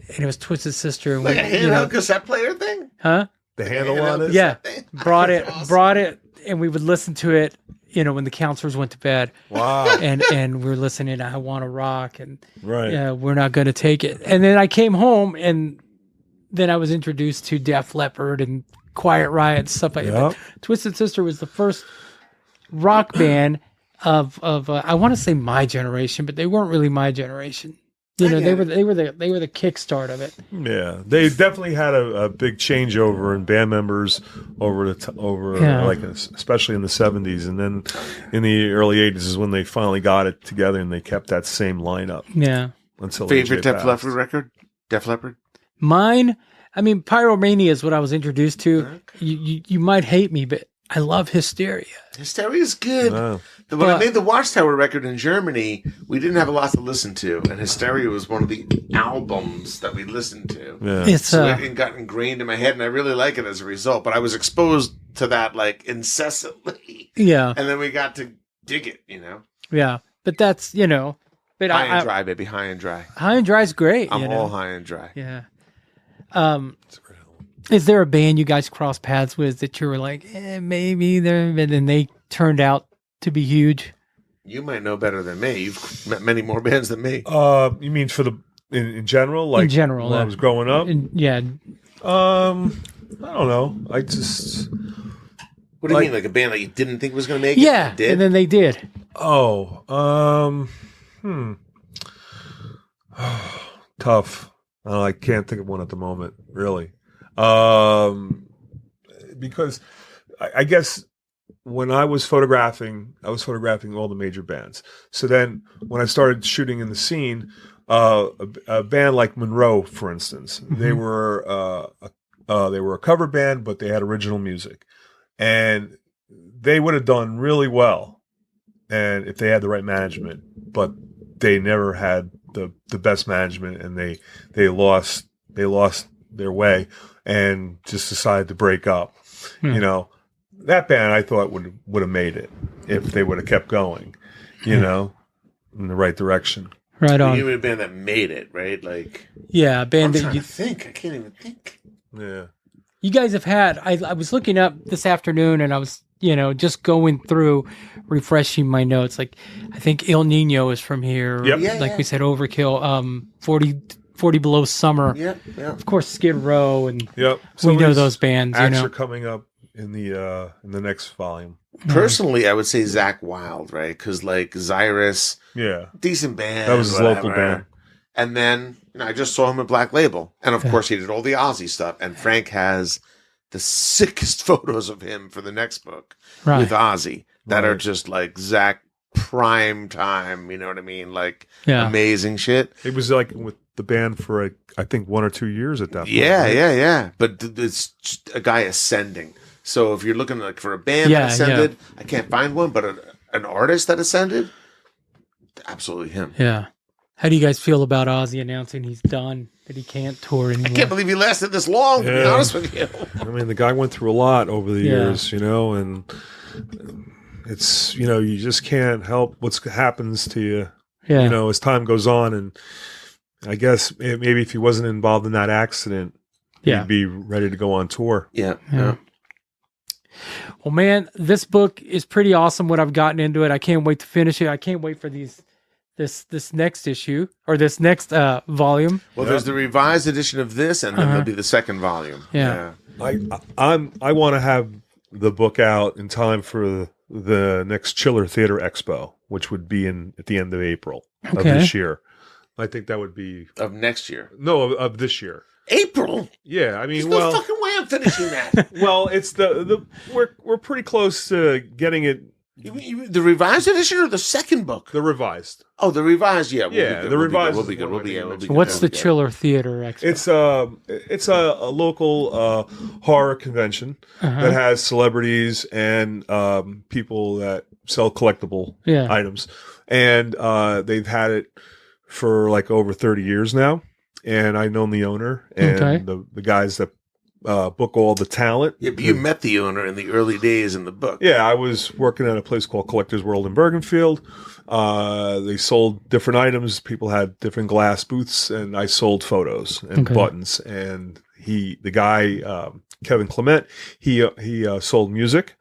and it was Twisted Sister. And Like a handheld cassette player thing? Huh? The handle on it? Yeah. Brought Awesome. it, and we would listen to it, when the counselors went to bed. Wow. And we're listening to I Want to Rock, and Right. we're not going to take it. And then I came home, and then I was introduced to Def Leppard and Quiet Riot and stuff like that. Twisted Sister was the first rock band of I want to say my generation, but they weren't really my generation. They were the kickstart of it. Yeah, they definitely had a big changeover in band members especially in the 70s, and then in the early 80s is when they finally got it together and they kept that same lineup. Yeah. Until Favorite AJ Def passed. Leppard record? Def Leppard? Mine, I mean, Pyromania is what I was introduced to. You might hate me, but I love Hysteria. Hysteria is good. Wow. When I made the Watchtower record in Germany, we didn't have a lot to listen to, and Hysteria was one of the albums that we listened to. Yeah. It's So it got ingrained in my head, and I really like it as a result. But I was exposed to that like incessantly, yeah, and then we got to dig it. yeah. But that's but High and dry, baby, high and dry. High and Dry is great. I'm all high and dry. Yeah. Is there a band you guys cross paths with that you were like, maybe there, and then they turned out to be huge? You might know better than me. You've met many more bands than me. You mean for in general? Like In general, when I was growing up? Yeah. I don't know. I just What do you mean, like a band that you didn't think was going to make it? Yeah. and did? And then they did. Tough. I can't think of one at the moment, really. Because I guess when I was photographing all the major bands. So then when I started shooting in the scene, a band like Monroe, for instance, they were a cover band, but they had original music, and they would have done really well, and if they had the right management, but they never had the best management, and they lost their way and just decided to break up. That band I thought would have made it if they would have kept going, in the right direction. Right on. You mean a band that made it, right? Like, Yeah, a I'm band trying that to think. I can't even think. Yeah. you guys have had. I was looking up this afternoon, and I was just going through, refreshing my notes. Like, I think Il Nino is from here. Yep. Yeah, Like yeah. we said, Overkill. 40 Below Summer. Yeah. Of course, Skid Row, and Yep. we know these those bands. acts are coming up in the next volume. Personally, I would say Zach Wild, right? Because like Zyrus, Yeah. decent band. That was his local whatever. band. And then I just saw him at Black Label, and of course he did all the Ozzy stuff. And Frank has the sickest photos of him for the next book Right. with Ozzy that are Right. just like Zach prime time. You know what I mean? Like Yeah. amazing shit. It was like with the band for I think 1 or 2 years at that point. Yeah, right? yeah. But it's just a guy ascending. So if you're looking like for a band Yeah, that ascended, I can't find one, but an artist that ascended, absolutely him. Yeah. How do you guys feel about Ozzy announcing he's done, that he can't tour anymore? I can't believe he lasted this long, to be Yeah. honest with you. I mean, the guy went through a lot over the Yeah. years, and it's, you just can't help what happens to you, Yeah. as time goes on. And I guess maybe if he wasn't involved in that accident, Yeah. he'd be ready to go on tour. Yeah. Yeah. Well, man, this book is pretty awesome. What I've gotten into it, I can't wait to finish it. I can't wait for these this next issue or this next volume. Well, there's the revised edition of this, and then there'll be the second volume. Yeah. I want to have the book out in time for the next Chiller Theater Expo, which would be at the end of April of this year. I think that would be Of next year. no of this year. April? Yeah, I mean, There's no fucking way I'm finishing that. well, it's we're pretty close to getting it. The revised edition or the second book? The revised. Oh, the revised, yeah. The revised. We'll be good. We'll be good. What's the Chiller Theater Expo? It's a local horror convention that has celebrities and people that sell collectible items, and they've had it for like over 30 years now. And I've known the owner and the guys that book all the talent. Yeah, but you met the owner in the early days in the book. Yeah, I was working at a place called Collector's World in Bergenfield. They sold different items. People had different glass booths, and I sold photos and buttons. And the guy, Kevin Clement, he sold music,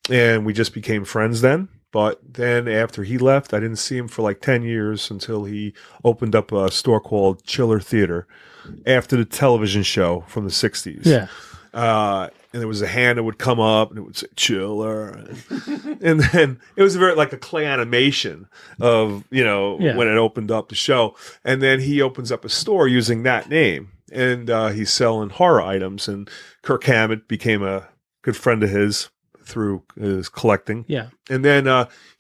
and we just became friends then. But then after he left, I didn't see him for like 10 years until he opened up a store called Chiller Theater after the television show from the 60s. Yeah. And there was a hand that would come up and it would say Chiller. And then it was like a clay animation of, when it opened up the show. And then he opens up a store using that name. And he's selling horror items. And Kirk Hammett became a good friend of his through his collecting. Yeah. And then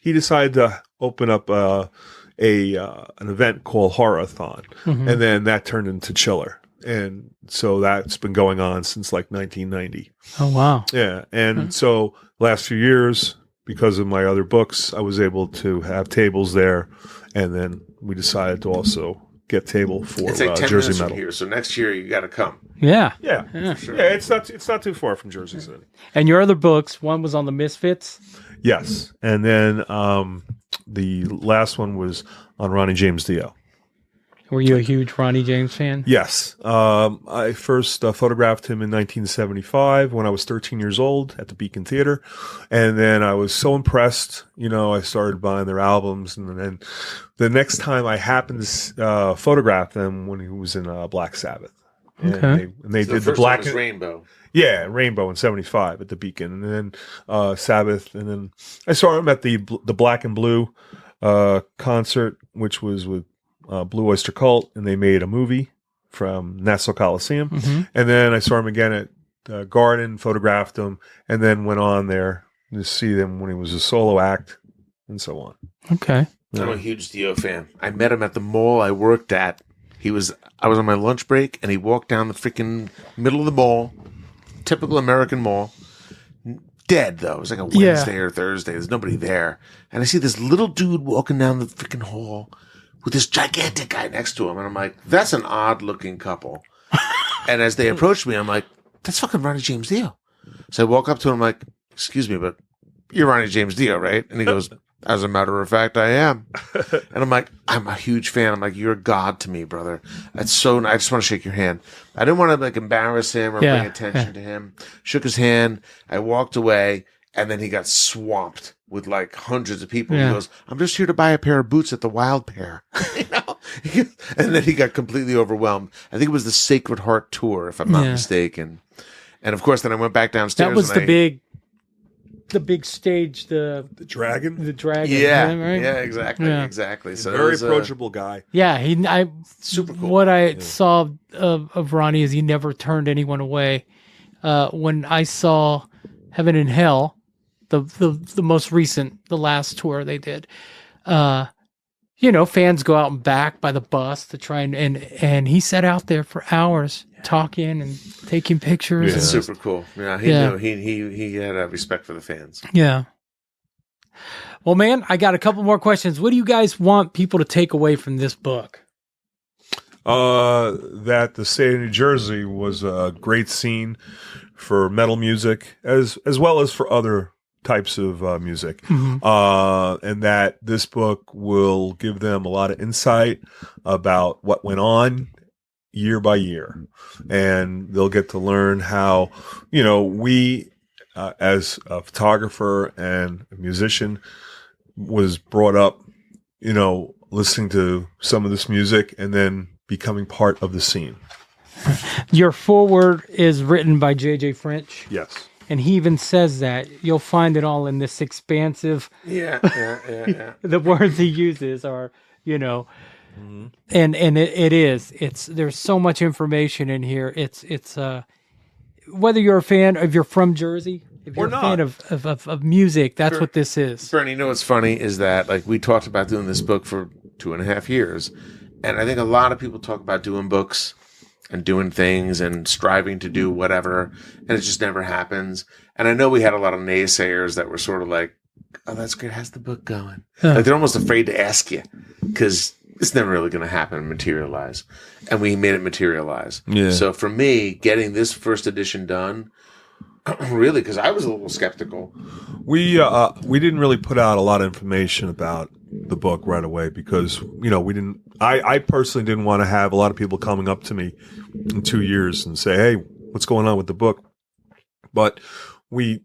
he decided to open up an event called Horror-a-thon. And then that turned into Chiller. And so that's been going on since like 1990. Oh, wow. Yeah. And so last few years, because of my other books, I was able to have tables there. And then we decided to also get table for it's like 10 Jersey minutes Metal. from here, so next year you got to come. Yeah. Yeah. Sure. Yeah, it's not too far from Jersey City. And your other books, one was on the Misfits. Yes. And then the last one was on Ronnie James Dio. Were you a huge Ronnie James fan? Yes. I first photographed him in 1975 when I was 13 years old at the Beacon Theater. And then I was so impressed, I started buying their albums. And then the next time I happened to photograph them when he was in Black Sabbath. Okay. And they So did the the first Black one was Rainbow. Yeah, Rainbow in 75 at the Beacon. And then Sabbath. And then I saw him at the Black and Blue concert, which was with Blue Oyster Cult, and they made a movie from Nassau Coliseum. And then I saw him again at the Garden, photographed him, and then went on there to see them when he was a solo act, and so on. Okay. I'm a huge Dio fan. I met him at the mall I worked at. I was on my lunch break, and he walked down the freaking middle of the mall, typical American mall. Dead, though. It was like a Wednesday or Thursday. There's nobody there. And I see this little dude walking down the freaking hall with this gigantic guy next to him. And I'm like, that's an odd looking couple. And as they approached me, I'm like, that's fucking Ronnie James Dio. So I walk up to him, I'm like, excuse me, but you're Ronnie James Dio, right? And he goes, as a matter of fact, I am. And I'm like, I'm a huge fan. I'm like, you're a god to me, brother. That's so nice. I just want to shake your hand. I didn't want to like embarrass him or bring attention to him. Shook his hand. I walked away, and then he got swamped with like hundreds of people. He goes, I'm just here to buy a pair of boots at the Wild Pair. And then he got completely overwhelmed. I think it was the Sacred Heart tour, if I'm not mistaken. And of course, then I went back downstairs. That was the big stage, the Dragon? The Dragon. Yeah, right? yeah, exactly, exactly. So Very approachable guy. Yeah, super cool. What I saw of Ronnie is he never turned anyone away. When I saw Heaven and Hell, the most recent, the last tour they did, fans go out and back by the bus to try and he sat out there for hours talking and taking pictures. It's super cool. Yeah, he knew. He had a respect for the fans. Yeah. Well, man, I got a couple more questions. What do you guys want people to take away from this book? That the state of New Jersey was a great scene for metal music as well as for other types of music. And that this book will give them a lot of insight about what went on year by year. And they'll get to learn how, we as a photographer and a musician was brought up, listening to some of this music and then becoming part of the scene. Your foreword is written by J.J. French, Yes. and he even says that you'll find it all in this expansive. Yeah. The words he uses are, and there's so much information in here. It's whether you're a fan, if you're from Jersey, if you're Or a fan of music, that's what this is. Bernie, you know what's funny is that like we talked about doing this book for 2.5 years, and I think a lot of people talk about doing books and doing things and striving to do whatever, and it just never happens. And I know we had a lot of naysayers that were sort of like, "Oh, that's great. How's the book going?" Like they're almost afraid to ask you because it's never really going to happen and materialize. And we made it materialize. Yeah. So for me, getting this first edition done, really, because I was a little skeptical. We didn't really put out a lot of information about the book right away because we didn't. I personally didn't want to have a lot of people coming up to me in 2 years and say, "Hey, what's going on with the book?" But we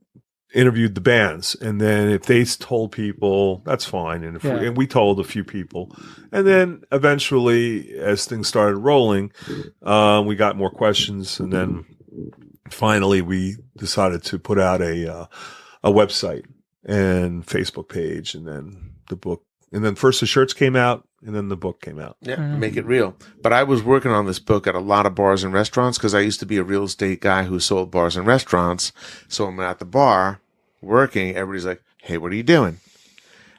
interviewed the bands, and then if they told people, that's fine. And if we told a few people, and then eventually, as things started rolling, we got more questions, and then finally we decided to put out a website and Facebook page, and then the book, and then first the shirts came out, and then the book came out. Yeah, make it real. But I was working on this book at a lot of bars and restaurants because I used to be a real estate guy who sold bars and restaurants. So I'm at the bar working. Everybody's like, "Hey, what are you doing?"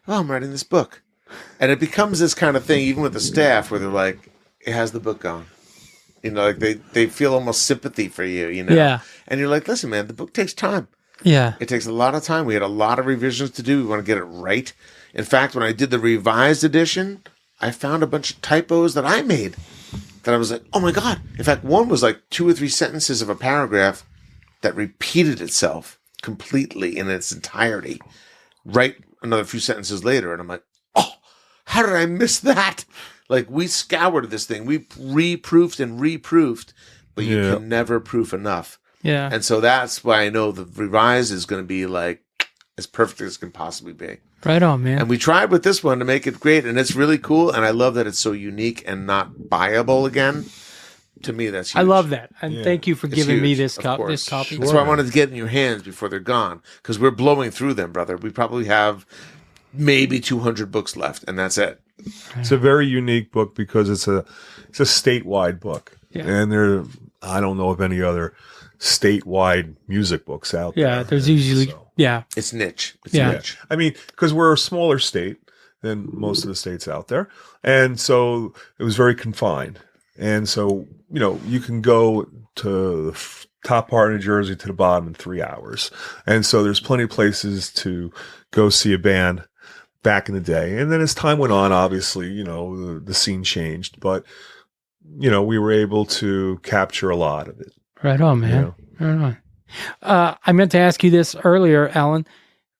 "Oh, I'm writing this book." And it becomes this kind of thing, even with the staff, where they're like, "It has the book going." Like they feel almost sympathy for you, Yeah. And you're like, "Listen, man, the book takes time. Yeah. It takes a lot of time. We had a lot of revisions to do. We want to get it right." In fact, when I did the revised edition, I found a bunch of typos that I made that I was like, "Oh my God." In fact, one was like 2 or 3 sentences of a paragraph that repeated itself completely in its entirety. Right another few sentences later, and I'm like, "Oh, how did I miss that?" Like, we scoured this thing. We reproofed and reproofed, but you can never proof enough. Yeah. And so that's why I know the revised is going to be like as perfect as it can possibly be. Right on, man. And we tried with this one to make it great, and it's really cool. And I love that it's so unique and not buyable again. To me, that's huge. I love that. And thank you for It's giving me huge, this of copy. course. This copy. That's why I wanted to get in your hands before they're gone, because we're blowing through them, brother. We probably have maybe 200 books left, and that's it. It's a very unique book because it's a statewide book, and I don't know of any other statewide music books out there. Yeah, there's usually It's niche. It's Yeah. niche. I mean, because we're a smaller state than most of the states out there, and so it was very confined. And so you can go to the top part of New Jersey to the bottom in 3 hours, and so there's plenty of places to go see a band back in the day. And then as time went on, obviously, the scene changed, but, we were able to capture a lot of it. Right on, man. Right on. I meant to ask you this earlier, Alan.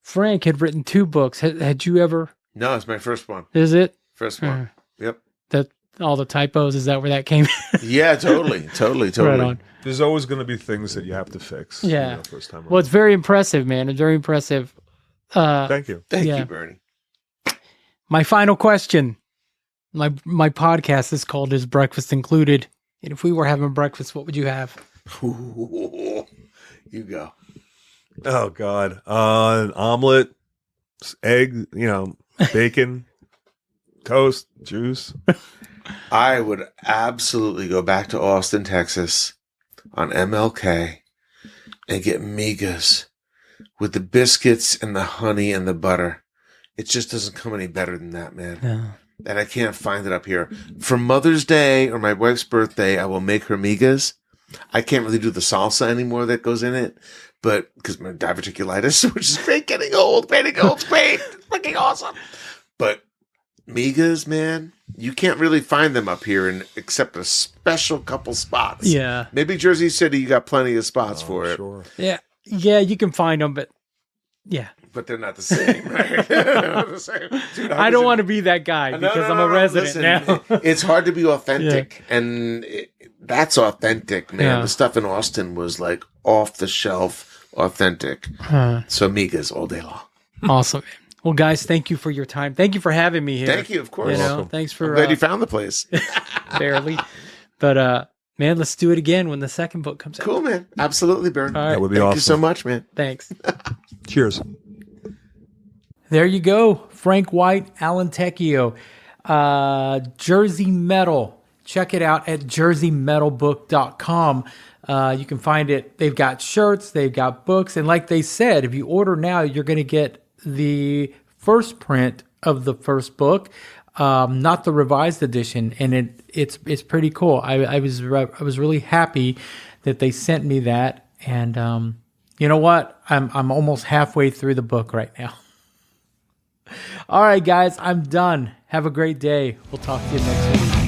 Frank had written 2 books. Had you ever? No, it's my first one. Is it? First one. Yep. That all the typos, is that where that came? Yeah, totally. Right on. There's always going to be things that you have to fix. Yeah. First time Well, it's very impressive, man. It's very impressive. Thank you. Thank Yeah. you, Bernie. My final question. My podcast is called Is Breakfast Included? And if we were having breakfast, what would you have? Ooh, you go. Oh God. An omelet, egg, bacon, toast, juice. I would absolutely go back to Austin, Texas on MLK and get migas with the biscuits and the honey and the butter. It just doesn't come any better than that, man. No. And I can't find it up here. For Mother's Day or my wife's birthday, I will make her migas. I can't really do the salsa anymore that goes in it, but because my diverticulitis, which is great, getting old, great. It's freaking awesome. But migas, man, you can't really find them up here except a special couple spots. Yeah. Maybe Jersey City, you got plenty of spots for it. Sure. Yeah. Yeah, you can find them, but yeah. But they're not the same, right? They're not the same. Dude, I don't want to be that guy because I'm a resident now. It's hard to be authentic, and that's authentic, man. Yeah. The stuff in Austin was like off the shelf authentic. So migas all day long. Awesome. Well, guys, thank you for your time. Thank you for having me here. Thank you, of course. You know, welcome. thanks I'm for glad you found the place. barely. But man, let's do it again when the second book comes out. Cool, man. Absolutely, Bern. All right. That would be Thank awesome. you so much, man. Thanks. Cheers. There you go. Frank White, Alan Tecchio, Jersey Metal. Check it out at jerseymetalbook.com. You can find it. They've got shirts, they've got books. And like they said, if you order now, you're going to get the first print of the first book, not the revised edition. And it's pretty cool. I was really happy that they sent me that. And you know what? I'm almost halfway through the book right now. All right, guys, I'm done. Have a great day. We'll talk to you next week.